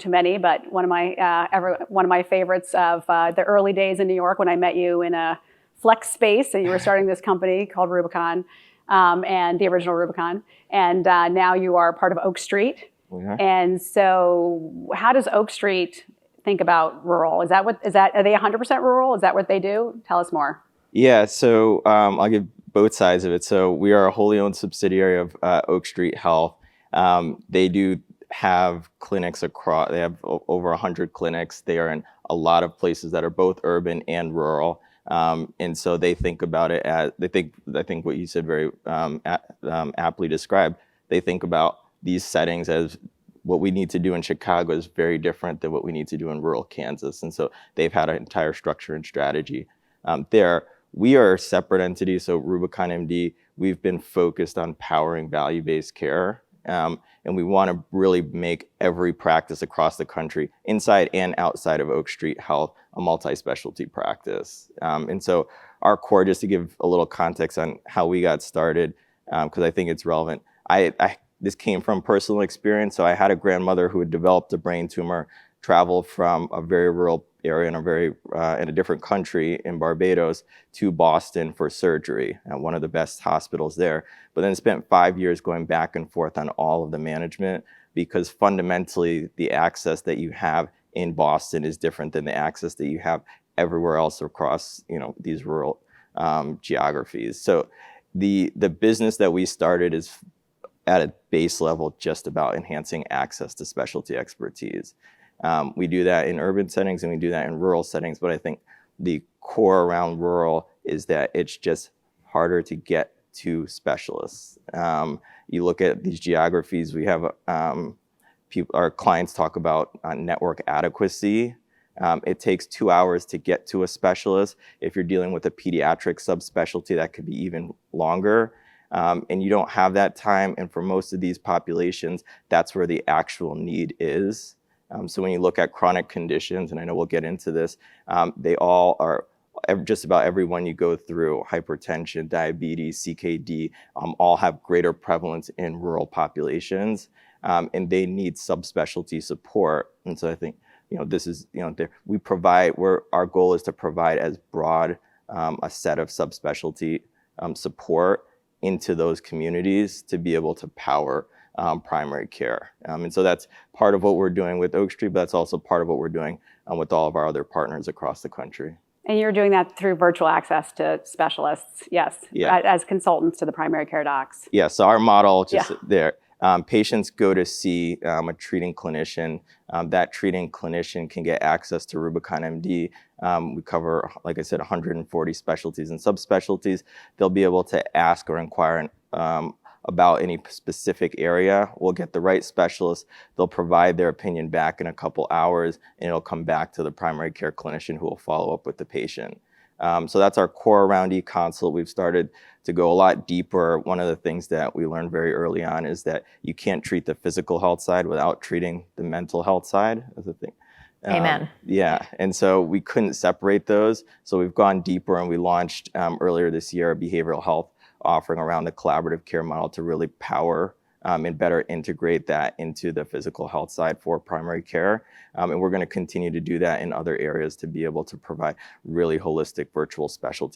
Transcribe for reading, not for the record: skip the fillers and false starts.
to many, but one of my favorites of the early days in New York when I met you in a flex space and you were starting this company called Rubicon, and the original Rubicon, and now you are part of Oak Street. Yeah. And so how does Oak Street think about rural? Are they 100% rural? Is that what they do? Tell us more. Yeah, so I'll give both sides of it. So we are a wholly owned subsidiary of Oak Street Health. They do have clinics across, they have over 100 clinics. They are in a lot of places that are both urban and rural. And so they think about it as, I think what you said very aptly described, they think about these settings as what we need to do in Chicago is very different than what we need to do in rural Kansas. And so they've had an entire structure and strategy there. We are a separate entity, so RubiconMD, we've been focused on powering value-based care. And we want to really make every practice across the country, inside and outside of Oak Street Health, a multi-specialty practice. And so our core, just to give a little context on how we got started, because I think it's relevant, this came from personal experience. So I had a grandmother who had developed a brain tumor, traveled from a very rural area in a different country in Barbados to Boston for surgery at one of the best hospitals there, but then spent 5 years going back and forth on all of the management, because fundamentally the access that you have in Boston is different than the access that you have everywhere else across, these rural geographies. So the business that we started is at a base level just about enhancing access to specialty expertise. We do that in urban settings and we do that in rural settings, but I think the core around rural is that it's just harder to get to specialists. You look at these geographies, we have our clients talk about network adequacy. It takes 2 hours to get to a specialist. If you're dealing with a pediatric subspecialty, that could be even longer. And you don't have that time, and for most of these populations, that's where the actual need is. So when you look at chronic conditions, and I know we'll get into this, they all are, just about everyone you go through, hypertension, diabetes, CKD, all have greater prevalence in rural populations, and they need subspecialty support. And so I think, this is, our goal is to provide as broad a set of subspecialty support into those communities to be able to power primary care. And so that's part of what we're doing with Oak Street, but that's also part of what we're doing with all of our other partners across the country. And you're doing that through virtual access to specialists, yes, yeah. As consultants to the primary care docs. Yeah, so our model, there, patients go to see a treating clinician. That treating clinician can get access to RubiconMD. We cover, like I said, 140 specialties and subspecialties. They'll be able to ask or inquire about any specific area. We'll get the right specialist. They'll provide their opinion back in a couple hours, and it'll come back to the primary care clinician who will follow up with the patient. So that's our core around eConsult. We've started to go a lot deeper. One of the things that we learned very early on is that you can't treat the physical health side without treating the mental health side as a thing. Amen. Yeah, and so we couldn't separate those. So we've gone deeper, and we launched earlier this year a behavioral health offering around the collaborative care model to really power and better integrate that into the physical health side for primary care. And we're going to continue to do that in other areas to be able to provide really holistic virtual specialty